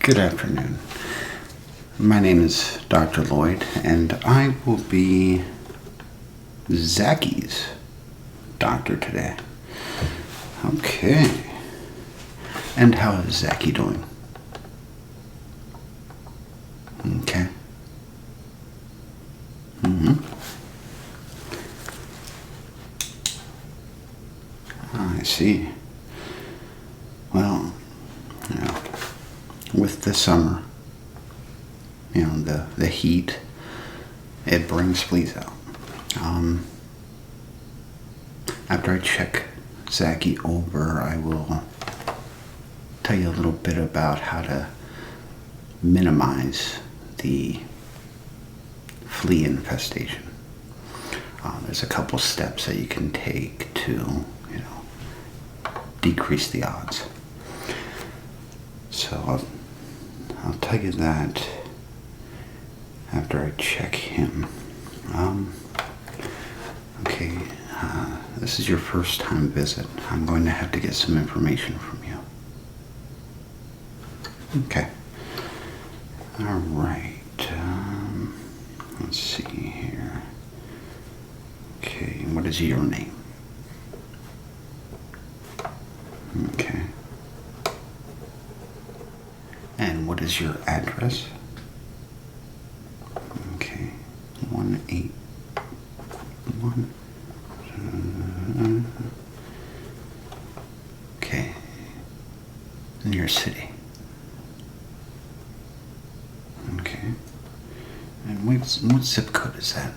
Good afternoon. My name is Dr. Lloyd, and I will be Zackie's doctor today. Okay. And how is Zackie doing? Okay. I see. Well, with the summer, the heat, it brings fleas out. After I check Zackie over, I will tell you a little bit about how to minimize the flea infestation. There's a couple steps that you can take to, decrease the odds. So I'll tell you that after I check him. Okay, this is your first time visit. I'm going to have to get some information from you. Okay. All right. Let's see here. Okay, what is your name? Okay. And what is your address? Okay. 181. Okay. In your city. Okay. And what zip code is that?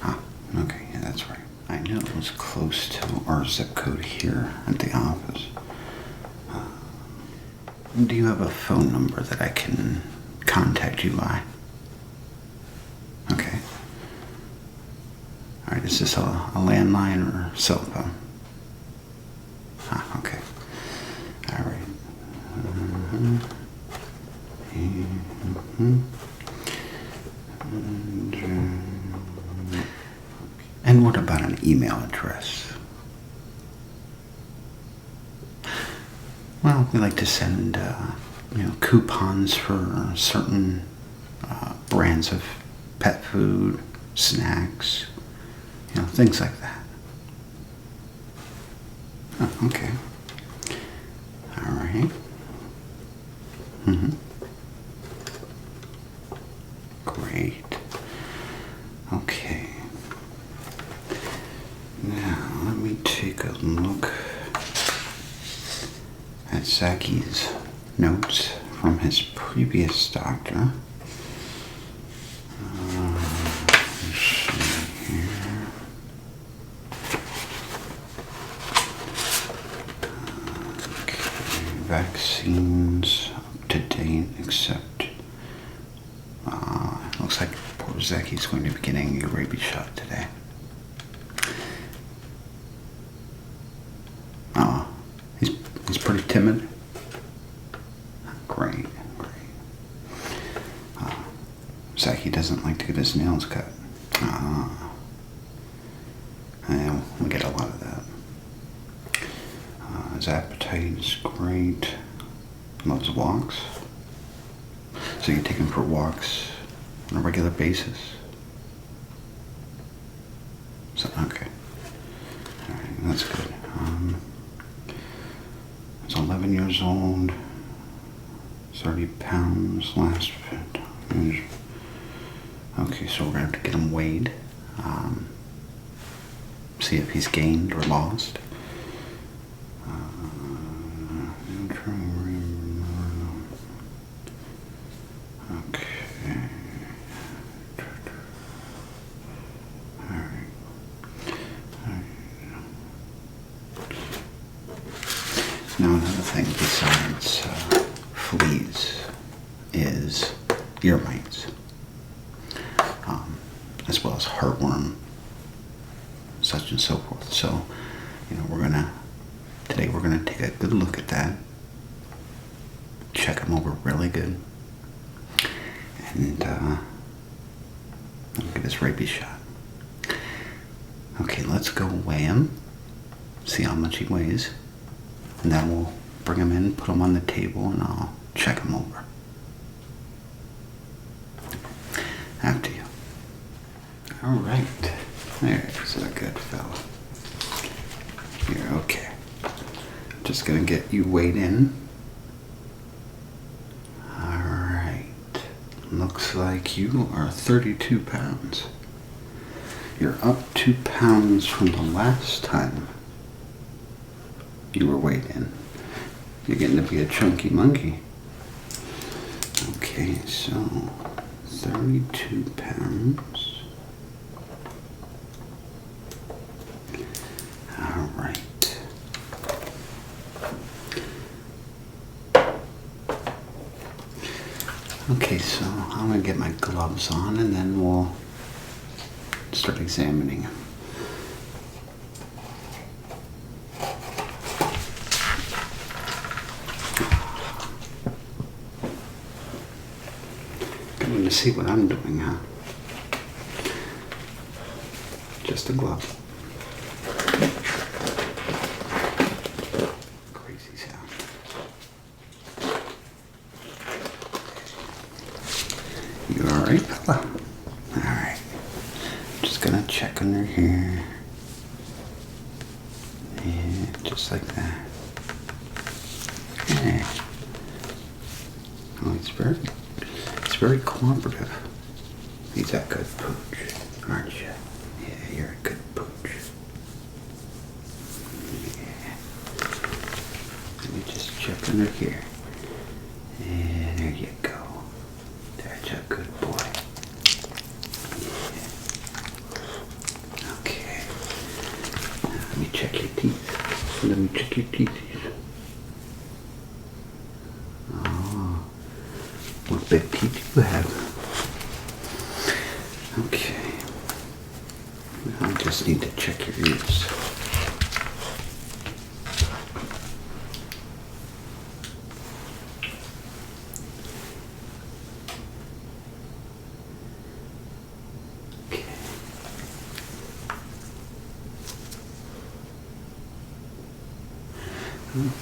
Ah, okay, yeah, that's right. I knew it was close to our zip code here at the office. Do you have a phone number that I can contact you by? Okay. All right, is this a landline or cell phone? Ah, okay. All right. And what about an email address? Well, we like to send, coupons for certain brands of pet food, snacks, things like that. Oh, okay. All right. Great. Okay. Now, let me take a look at Zackie's notes from his previous doctor. Let's see here. Okay. Vaccines up to date, except looks like poor Zackie's going to be getting a rabies shot today. He's pretty timid. Great. Zackie doesn't like to get his nails cut. We get a lot of that. His appetite is great. Loves walks. So you take him for walks on a regular basis. So, okay. All right, that's good. He's 11 years old, 30 pounds, last fit. Okay, so we're going to have to get him weighed. See if he's gained or lost. Okay. Alright. Now another thing besides fleas is ear mites, as well as heartworm, such and so forth. So, today we're gonna take a good look at that, check him over really good, and get his rabies shot. Okay, let's go weigh him, see how much he weighs, and then we'll bring them in, put them on the table, and I'll check them over. After you. All right. There's a good fella. You're okay. Just gonna get you weighed in. Alright. Looks like you are 32 pounds. You're up 2 pounds from the last time you were weighed in. You're getting to be a chunky monkey. Okay, so 32 pounds. Alright. Okay, so I'm going to get my gloves on and then we'll start examining him. Coming to see what I'm doing, huh? Just a glove. Crazy sound. You alright, fella? Alright. Just gonna check under here. And just like that. Yeah. Oh, it's very cooperative. He's a good pooch, aren't you? Yeah, you're a good pooch. Yeah. Let me just check under here. And there you go. That's a good boy. Yeah. Okay. Now, let me check your teeth. Let me check your teeth. Oh, what big teeth you have. Okay. I just need to check your ears. Okay.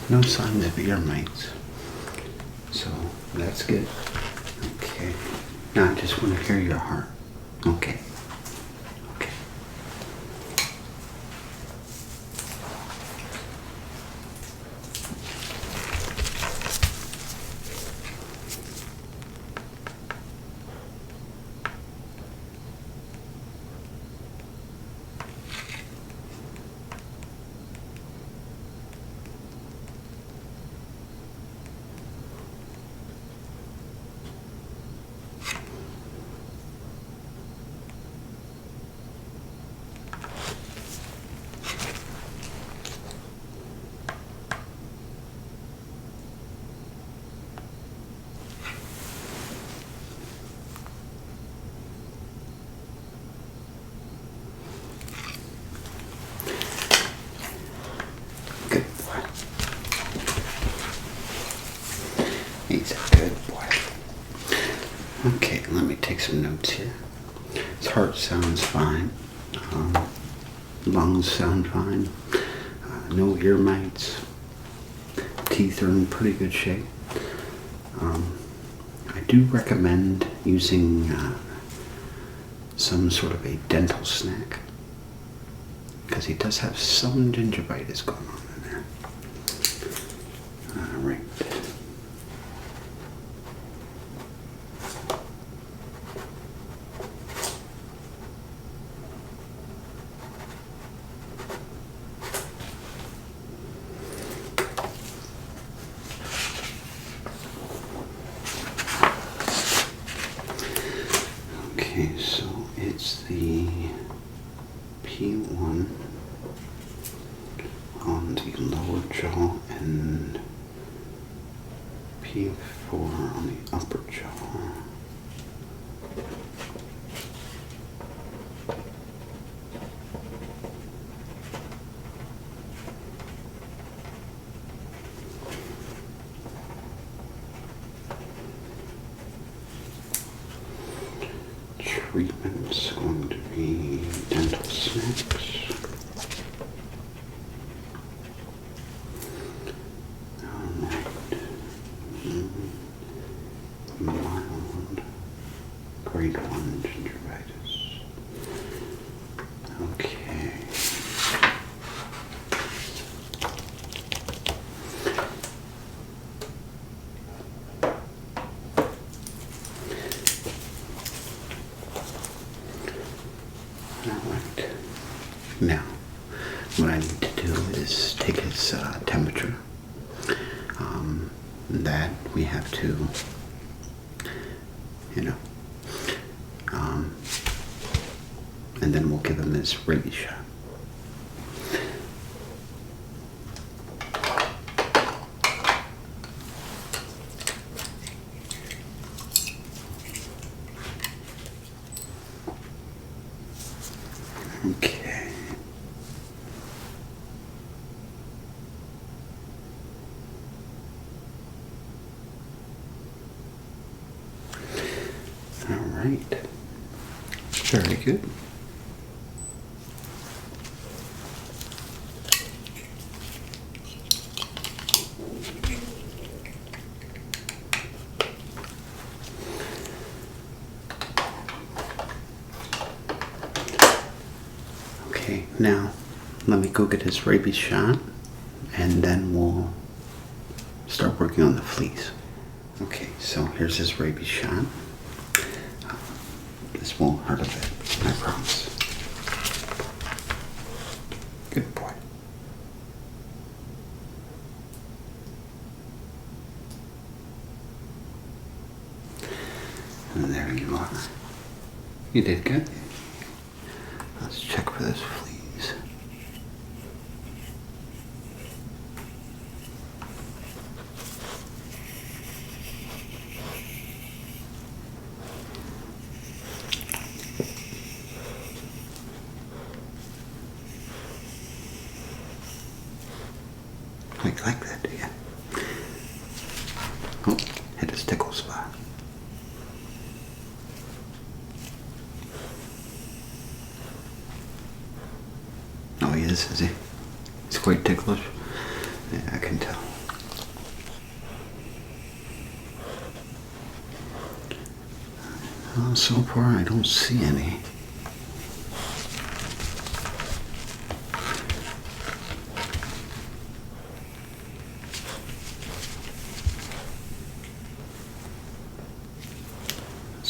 No signs of ear mites. So that's good. Okay. Now I just want to hear your heart. Okay. Okay. He's a good boy. Okay, let me take some notes here. His heart sounds fine. Lungs sound fine. No ear mites. Teeth are in pretty good shape. I do recommend using some sort of a dental snack because he does have some gingivitis going on in there. All right. Okay, so it's the P1 on the lower jaw and P4 on the upper jaw. Treatment's going to be dental snacks. grade 1 gingivitis. Okay. Alright. Now, what I need to do is take his temperature. That we have to, and then we'll give him his rabies shot. Okay. All right. Very good. Okay, now let me go get his rabies shot, and then we'll start working on the fleas. Okay, so here's his rabies shot. This won't hurt a bit, I promise. Good boy. And there you are. You did good. Let's check for those fleas. Like that, do you? Oh, hit his tickle spot. Oh, he is he? He's quite ticklish. Yeah, I can tell. Well, so far I don't see any.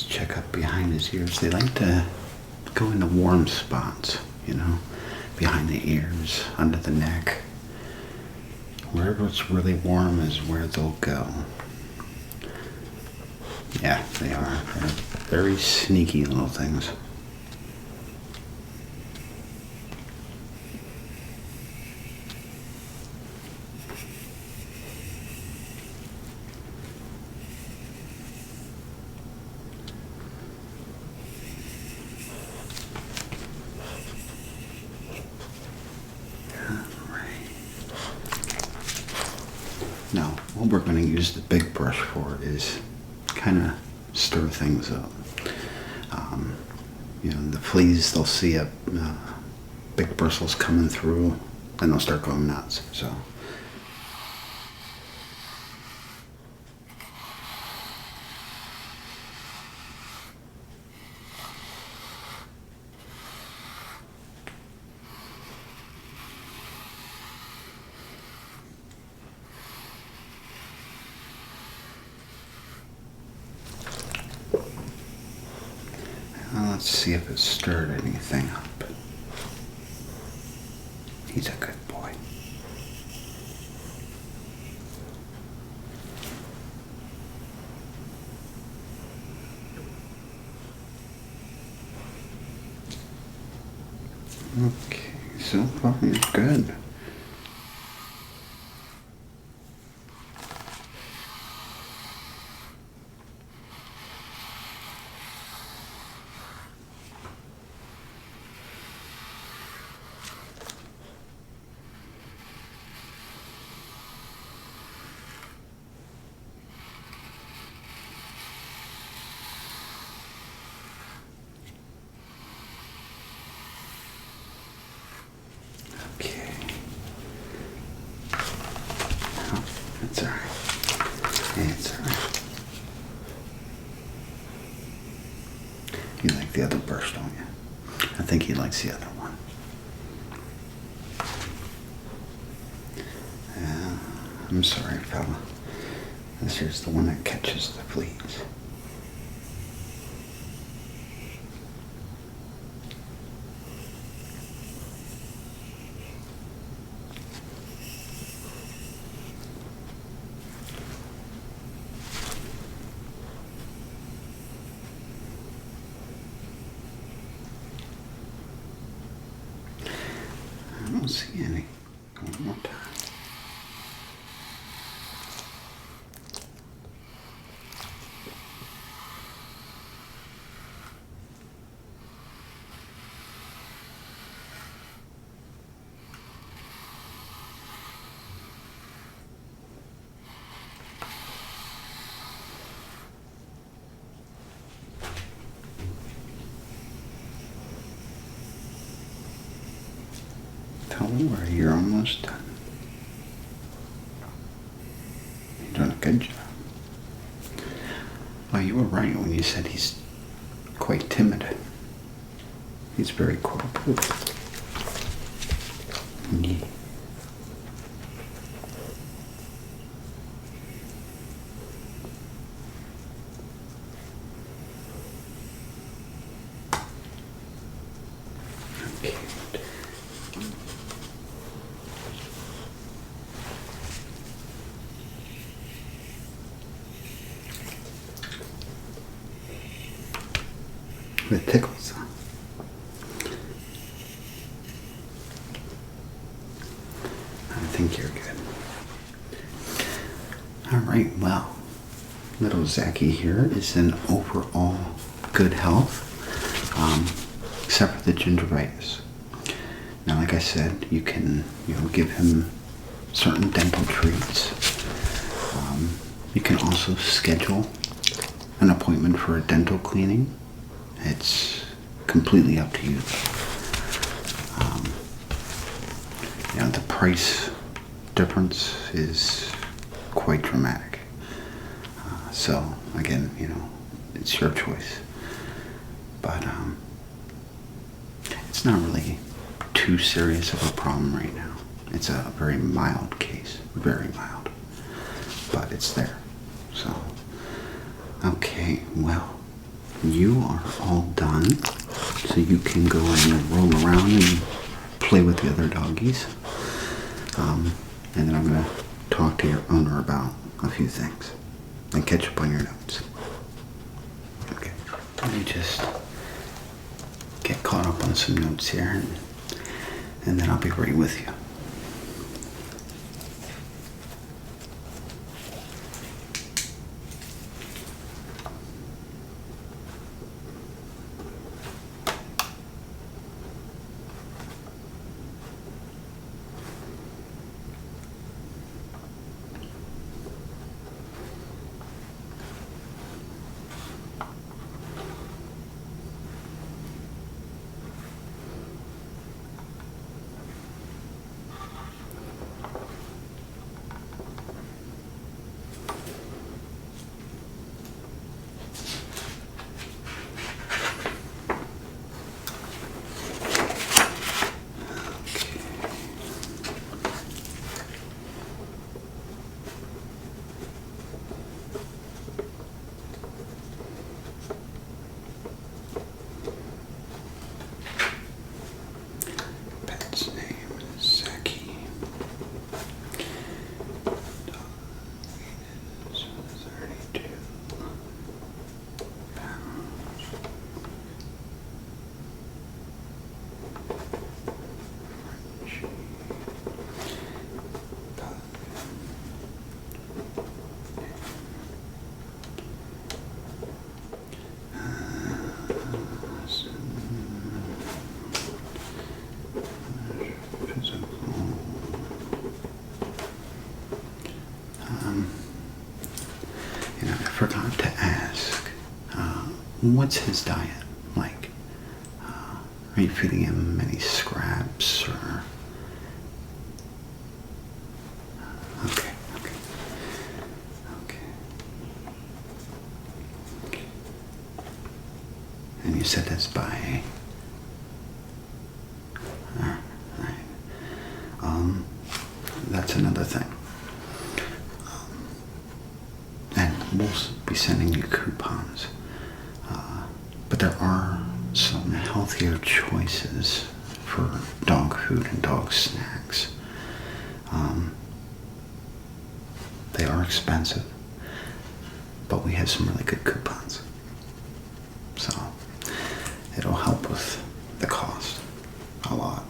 Check up behind his ears. They like to go into warm spots, behind the ears, under the neck. Wherever it's really warm is where they'll go. Yeah, they are. They're very sneaky little things. Now, what we're going to use the big brush for is kind of stir things up. The fleas, they'll see a big bristles coming through, and they'll start going nuts. So. Let's see if it stirred anything up. He's a good boy. Okay, so far you're good. Okay. Oh, it's all right. It's all right. other brush, don't you? I think he likes the other one. I'm sorry, fella. This here's the one that catches the fleas. I don't see any. One more time. Don't worry, you're almost done. You're doing a good job. Well, you were right when you said he's quite timid. He's very cooperative. Yeah. Okay. With tickles, huh? I think you're good. Alright, well, little Zackie here is in overall good health, except for the gingivitis. Now, like I said, you can, give him certain dental treats. You can also schedule an appointment for a dental cleaning. It's completely up to you. The price difference is quite dramatic. So again, it's your choice. But it's not really too serious of a problem right now. It's a very mild case, very mild. But it's there. So, okay, well, you are all done. So you can go and roll around and play with the other doggies. And then I'm going to talk to your owner about a few things and catch up on your notes. Okay, let me just get caught up on some notes here, and then I'll be right with you. Pet's name is Zackie. Dog weight is 32 pounds. Frenchie. I forgot to ask, what's his diet like? Are you feeding him any scraps or? Okay. And And you said that's by... Alright. That's another thing. And we'll be sending you coupons. But there are some healthier choices for dog food and dog snacks. They are expensive, but we have some really good coupons. So it'll help with the cost a lot.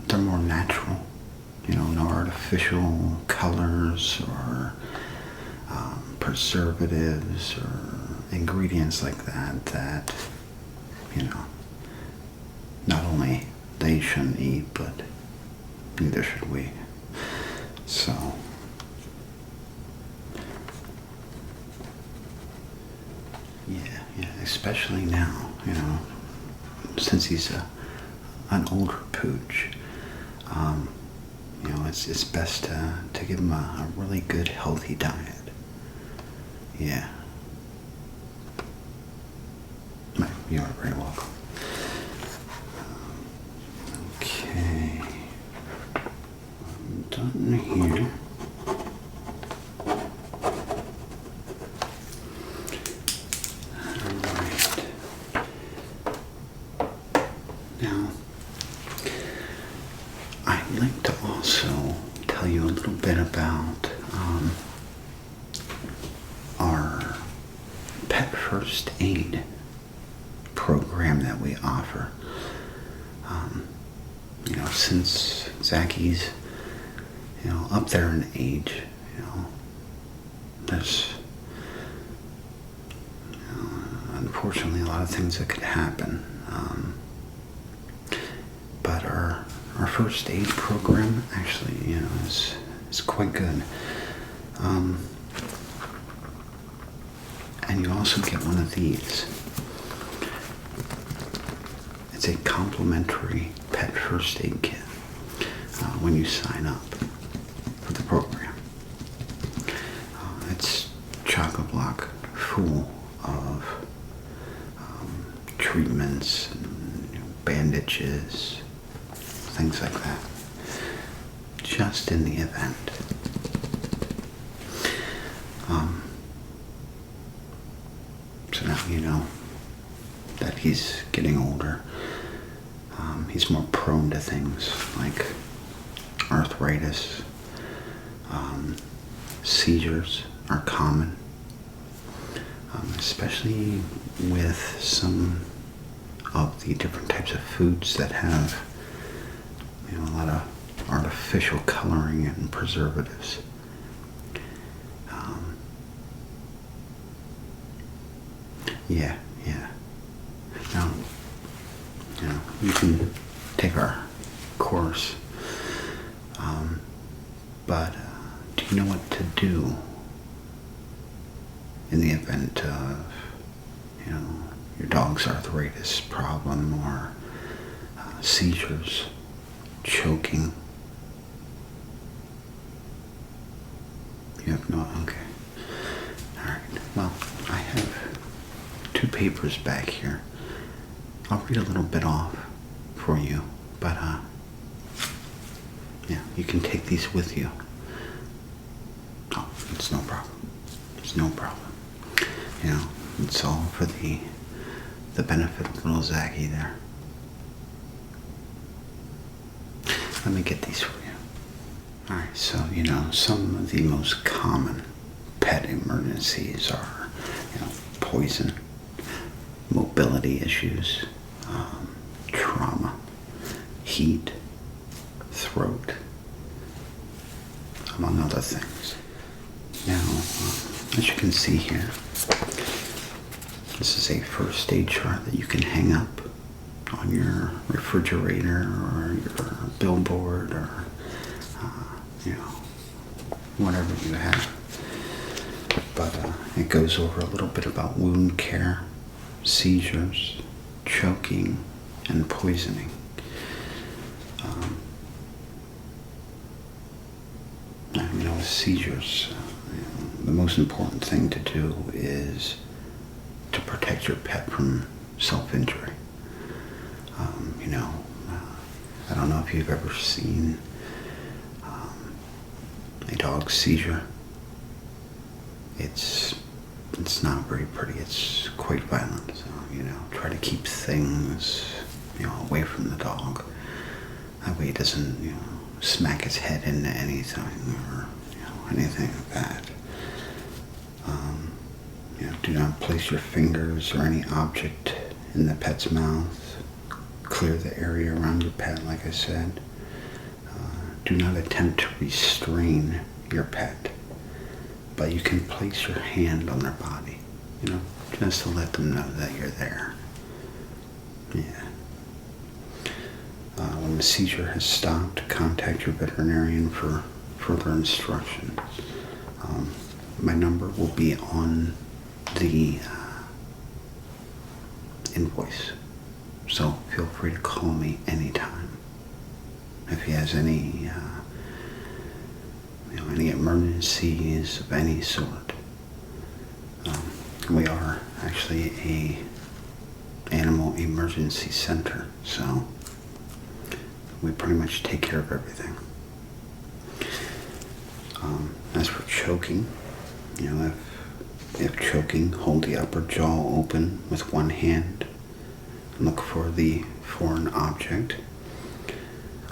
They're more natural. No artificial colors or preservatives or ingredients like that, not only they shouldn't eat, but neither should we. So, especially now, since he's an older pooch, it's best to give him a really good, healthy diet. Yeah. You are very welcome. Okay. I'm done here. Alright. Now, I'd like to also tell you a little bit about our pet first aid program that we offer. Since Zackie's, up there in age, there's, unfortunately a lot of things that could happen. But our first aid program actually, is quite good. And you also get one of these. It's a complimentary pet first aid kit when you sign up for the program. It's chock-a-block full of treatments, and, bandages, things like that, just in the event. So now you know that he's getting older. He's more prone to things like arthritis. Seizures are common, especially with some of the different types of foods that have a lot of artificial coloring and preservatives. Now, you can take our course, but do you know what to do in the event of, your dog's arthritis problem or seizures, choking? You have no, okay. Alright, well, I have 2 papers back here. I'll read a little bit off for you, but you can take these with you. Oh, it's no problem. It's no problem. It's all for the benefit of little Zackie there. Let me get these for you. Alright, so, some of the most common pet emergencies are, poison, mobility issues, trauma, heat, throat, among other things. Now, as you can see here, this is a first aid chart that you can hang up on your refrigerator or your billboard or, whatever you have. But it goes over a little bit about wound care, seizures, choking, and poisoning. with seizures, the most important thing to do is to protect your pet from self-injury. I don't know if you've ever seen a dog's seizure. It's not very pretty. It's quite violent. So, try to keep things, away from the dog. That way it doesn't, smack its head into anything or, anything like that. Do not place your fingers or any object in the pet's mouth. Clear the area around your pet, like I said. Do not attempt to restrain your pet, but you can place your hand on their body, just to let them know that you're there. Yeah. When the seizure has stopped, contact your veterinarian for further instruction. My number will be on the invoice, so feel free to call me anytime if he has any emergencies of any sort. We are actually a animal emergency center, so we pretty much take care of everything. As for choking, if choking, hold the upper jaw open with one hand and look for the foreign object.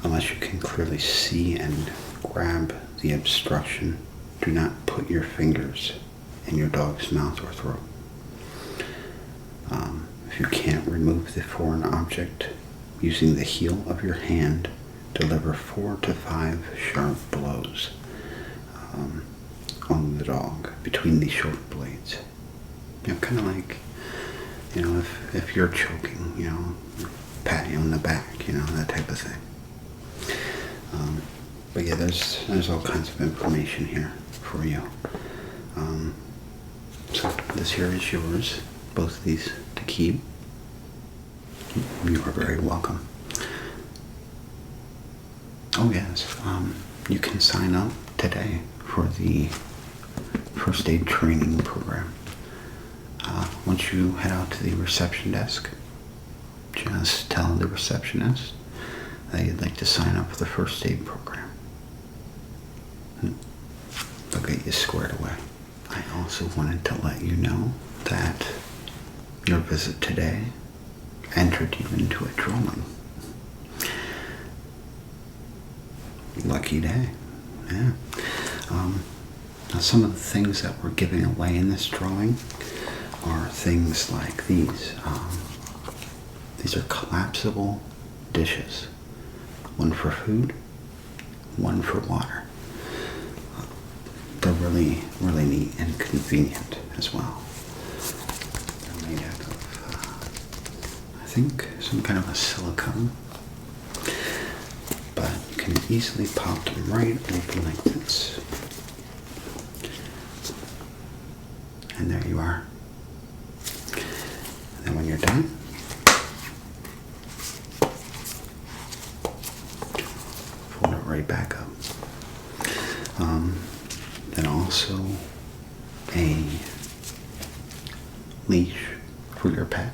Unless you can clearly see and grab the obstruction, do not put your fingers in your dog's mouth or throat. If you can't remove the foreign object, using the heel of your hand, deliver 4 to 5 sharp blows on the dog between the short blades. Kind of like, if you're choking, pat you on the back, that type of thing. But yeah, there's all kinds of information here for you. So this here is yours, both of these to keep. You are very welcome. Oh yes, you can sign up today for the first aid training program. Once you head out to the reception desk, just tell the receptionist that you'd like to sign up for the first aid program. They'll get you squared away. I also wanted to let you know that your visit today entered you into a drawing. Lucky day. Yeah. Now some of the things that we're giving away in this drawing are things like these. These are collapsible dishes. One for food, one for water. They're really, really neat and convenient as well. They're made out of, I think, some kind of a silicone. But you can easily pop them right open like this. And there you are. And then when you're done, fold it right back up. Then also a leash for your pet,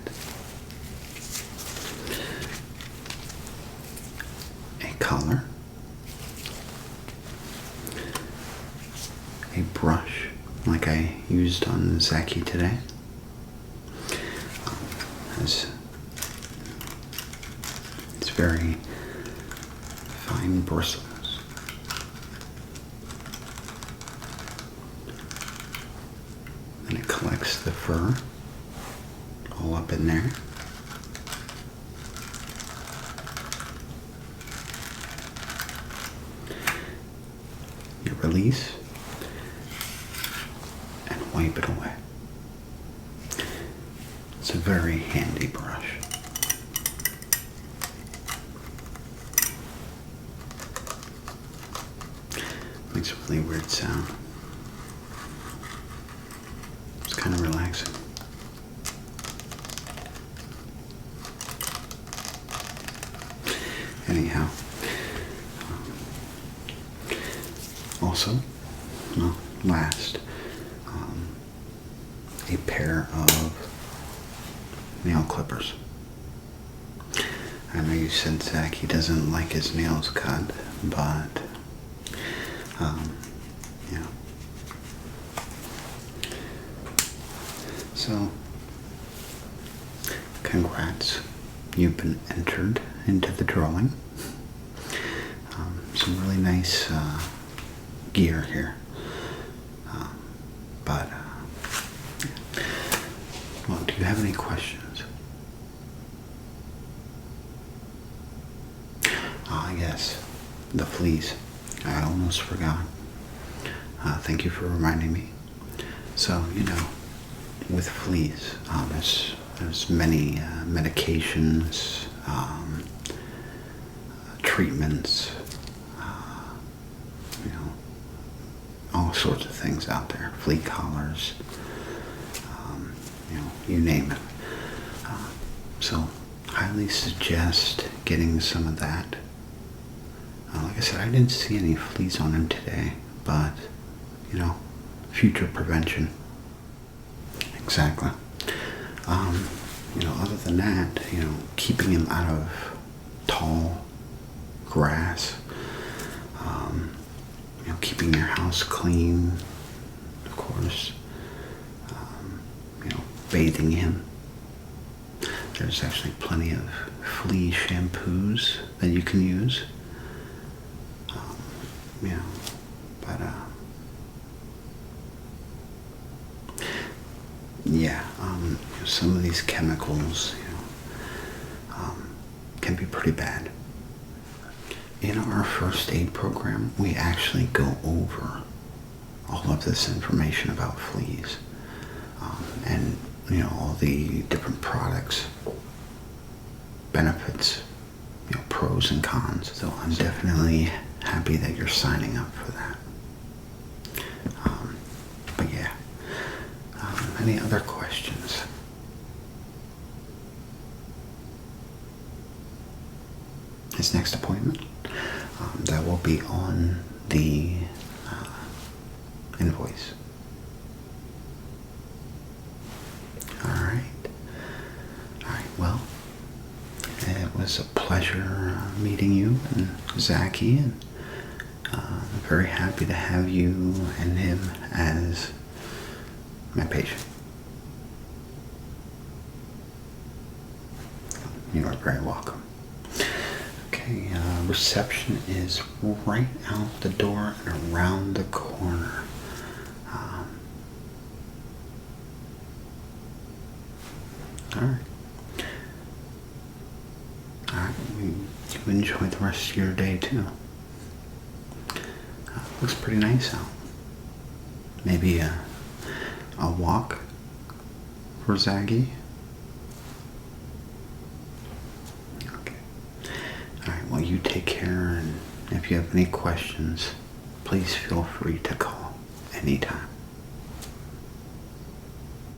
a collar, a brush like I used on Zackie today. It's very fine bristles. And it collects the fur all up in there. You release and wipe it away. It's a very handy brush. Makes a really weird sound. It's kind of relaxing. Anyhow, also, well, last, a pair of nail clippers. I know you said Zackie doesn't like his nails cut, but, yeah. So, congrats. You've been entered into the drawing. Some really nice gear here. But, yeah. Well, do you have any questions? Ah, yes, the fleas. I almost forgot. Thank you for reminding me. So, with fleas, there's many medications, treatments, all sorts of things out there. Flea collars, you name it. So, highly suggest getting some of that. Like I said, I didn't see any fleas on him today, but, future prevention. Exactly. Other than that, keeping him out of tall grass, keeping your house clean, of course, bathing him. There's actually plenty of flea shampoos that you can use. But yeah, some of these chemicals, can be pretty bad. In our first aid program, we actually go over all of this information about fleas, and all the different products, benefits, pros and cons. So I'm definitely happy that you're signing up for that. But yeah, any other questions? His next appointment, that will be on the invoice. All right. Well, it was a pleasure meeting you and Zackie, and I'm very happy to have you and him as my patient. You are very welcome. Okay, reception is right out the door and around the corner. All right. You enjoy the rest of your day too. Looks pretty nice out. Maybe a walk for Zackie. Okay. All right. Well, you take care, and if you have any questions, please feel free to call anytime.